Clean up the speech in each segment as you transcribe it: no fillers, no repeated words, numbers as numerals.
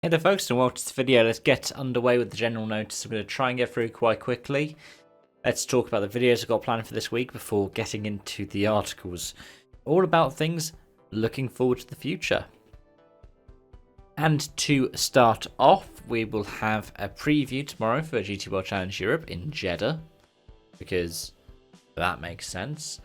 Hey there folks, and welcome to this video. Let's get underway with the general notice. I'm going to try and get through quite quickly. Let's talk about the videos I've got planned for this week before getting into the articles. All about things looking forward to the future. And to start off, we will have a preview tomorrow for GT World Challenge Europe in Jeddah, because that makes sense.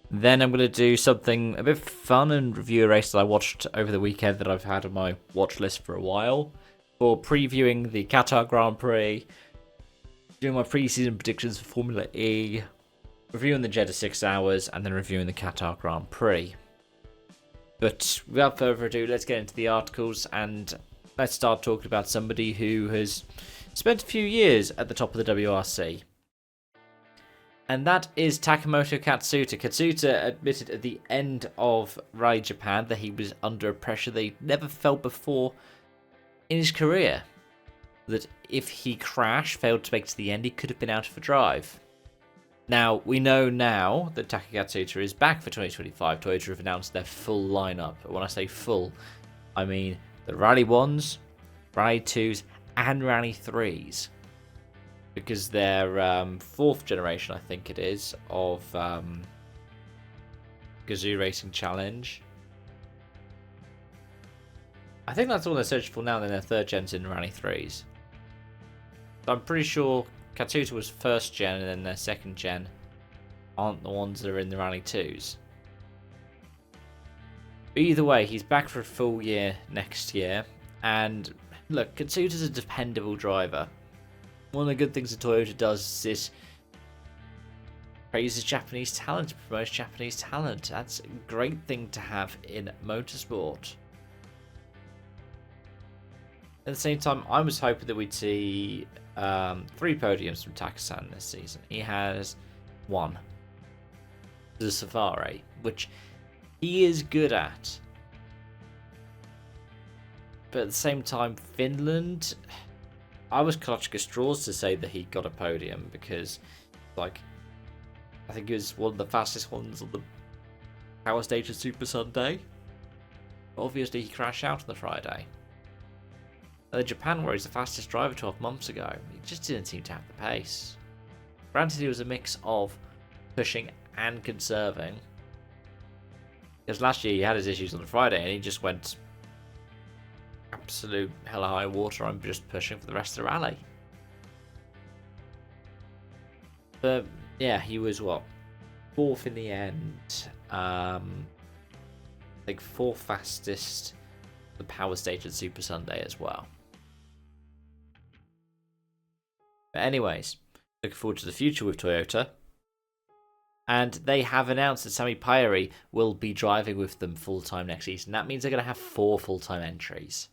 Then I'm going to do something a bit fun and review a race that I watched over the weekend that I've had on my watch list for a while. For previewing the Qatar Grand Prix, doing my pre-season predictions for Formula E, reviewing the Jeddah 6 hours, and then reviewing the Qatar Grand Prix. But without further ado, let's get into the articles and let's start talking about somebody who has spent a few years at the top of the WRC. And that is Takamoto Katsuta. Katsuta admitted at the end of Rally Japan that he was under pressure that he'd never felt before in his career. That if he failed to make it to the end, he could have been out of a drive. Now, we know now that Taka Katsuta is back for 2025. Toyota have announced their full lineup. When I say full, I mean the Rally 1s, Rally 2s, and Rally 3s. Because their fourth generation, I think it is, of Gazoo Racing Challenge. I think that's all they're searching for now, then their third gen's in Rally 3s. So I'm pretty sure Katsuta was first gen, and then their second gen aren't the ones that are in the Rally 2s. But either way, he's back for a full year next year. And look, Katsuta's a dependable driver. One of the good things that Toyota does is praises Japanese talent, promotes Japanese talent. That's a great thing to have in motorsport. At the same time, I was hoping that we'd see 3 podiums from Taka-san this season. He has 1. The Safari, which he is good at. But at the same time, Finland, I was clutching at straws to say that he got a podium because, like, I think it was one of the fastest ones on the Power Stage of Super Sunday. Obviously, he crashed out on the Friday. And the Japan, where he's the fastest driver 12 months ago, he just didn't seem to have the pace. Granted, it was a mix of pushing and conserving. Because last year he had his issues on the Friday and he just went absolute hella high water. I'm just pushing for the rest of the rally. But yeah, he was what, 4th in the end. I think 4th fastest the Power Stage at Super Sunday as well. But anyways, looking forward to the future with Toyota. And they have announced that Sami Pajari will be driving with them full-time next season. That means they're going to have 4 full-time entries.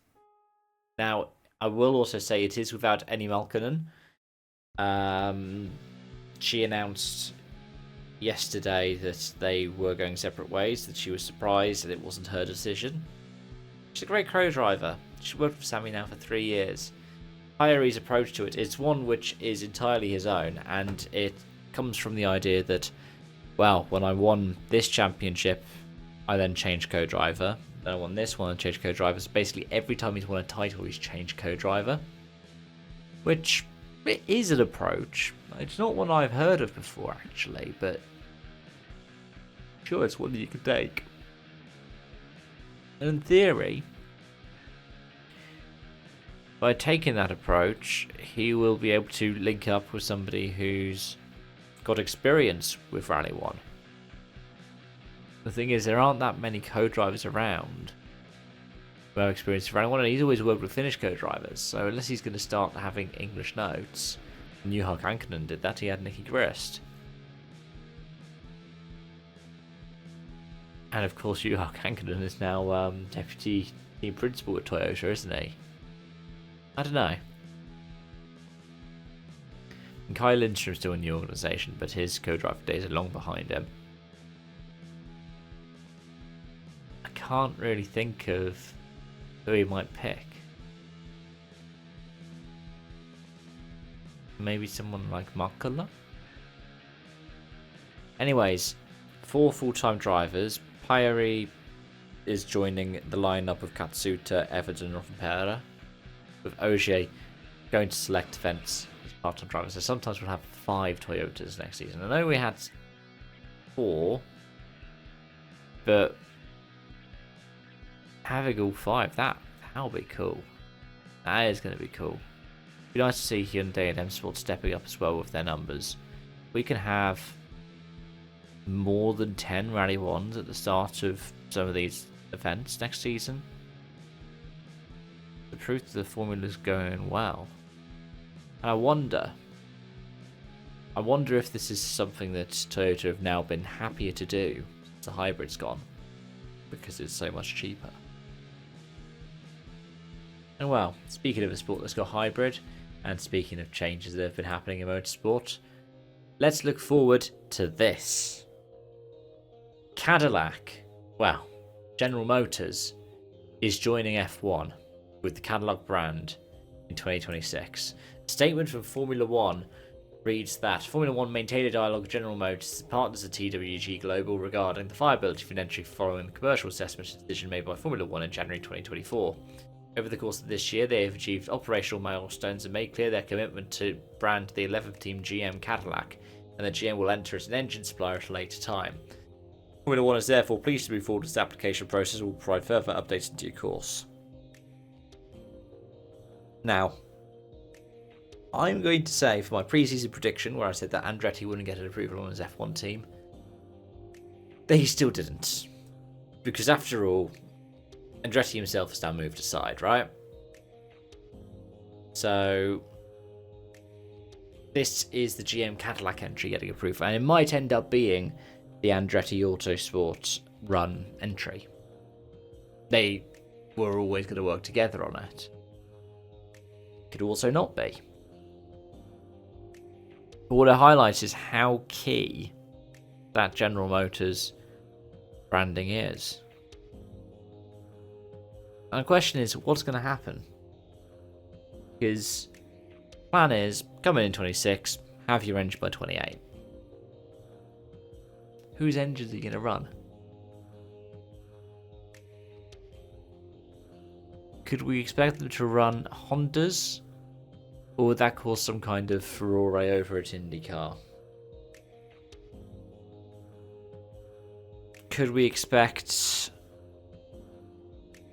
Now, I will also say it is without Eni Malkkonen. She announced yesterday that they were going separate ways, that she was surprised that it wasn't her decision. She's a great co-driver. She's worked with Sami now for 3 years. Pajari's approach to it is one which is entirely his own, and it comes from the idea that, well, when I won this championship, I then changed co-driver. Then I won this one and changed co-driver. So basically every time he's won a title, he's changed co-driver. Which, it is an approach. It's not one I've heard of before, actually, but sure, it's one that you can take. And in theory, by taking that approach, he will be able to link up with somebody who's got experience with Rally 1. The thing is, there aren't that many co-drivers around who have experience with Rally 1, and he's always worked with Finnish co-drivers, so unless he's going to start having English notes, and Juha Kankkunen did that, he had Nicky Grist. And of course, Juha Kankkunen is now deputy team principal at Toyota, isn't he? I don't know. And Kai Lindstrom's still in the organisation, but his co-driver days are long behind him. I can't really think of who he might pick. Maybe someone like Markkula? Anyways, 4 full-time drivers. Pajari is joining the lineup of Katsuta, Everton, and Rovanperä. with OJ going to select events as part-time drivers. So sometimes we'll have 5 Toyotas next season. I know we had 4, but having all 5, that'll be cool. That is going to be cool. It'd be nice to see Hyundai and M Sport stepping up as well with their numbers. We can have more than 10 Rally 1s at the start of some of these events next season. The proof that the formula's going well. And I wonder if this is something that Toyota have now been happier to do since the hybrid's gone, because it's so much cheaper. And well, speaking of a sport that's got hybrid, and speaking of changes that have been happening in motorsport, let's look forward to this. Cadillac, well, General Motors, is joining F1 with the Cadillac brand in 2026. A statement from Formula One reads that Formula One maintained a dialogue with General Motors, partners at TWG Global, regarding the viability of an entry following the commercial assessment decision made by Formula One in January 2024. Over the course of this year, they have achieved operational milestones and made clear their commitment to brand the 11th team GM Cadillac, and that GM will enter as an engine supplier at a later time. Formula One is therefore pleased to move forward with this application process and will provide further updates in due course. Now, I'm going to say for my pre-season prediction, where I said that Andretti wouldn't get an approval on his F1 team, they still didn't. Because after all, Andretti himself has now moved aside, right? So this is the GM Cadillac entry getting approved, and it might end up being the Andretti Autosport run entry. They were always going to work together on it. Could also not be. But what it highlights is how key that General Motors branding is. And the question is, what's going to happen? Because the plan is, come in 26, have your engine by 28. Whose engines are you going to run? Could we expect them to run Hondas? Or would that cause some kind of furore over at IndyCar? Could we expect...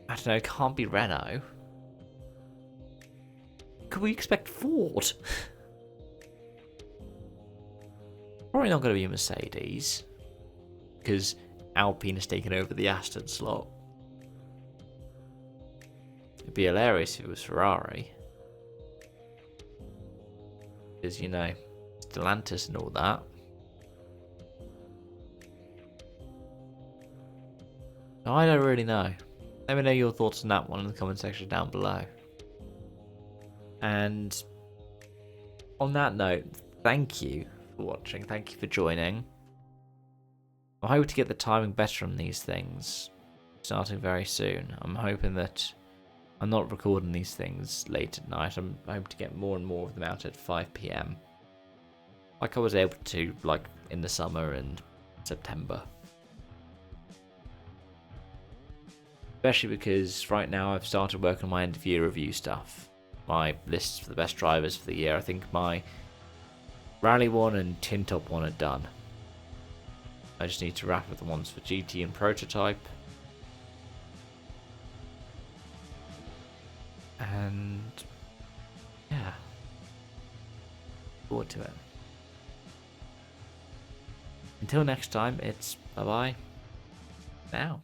I don't know, it can't be Renault. Could we expect Ford? Probably not going to be Mercedes, because Alpine has taken over the Aston slot. It'd be hilarious if it was Ferrari. Because, you know, Stellantis and all that. I don't really know. Let me know your thoughts on that one in the comment section down below. And on that note, thank you for watching. Thank you for joining. I hope to get the timing better on these things starting very soon. I'm hoping that I'm not recording these things late at night. I hope to get more and more of them out at 5 PM. Like I was able to, like, in the summer and September. Especially because right now I've started working on my end of year review stuff. My lists for the best drivers for the year. I think my Rally 1 and Tin Top 1 are done. I just need to wrap up the ones for GT and Prototype. And yeah, forward to it. Until next time, it's bye-bye now.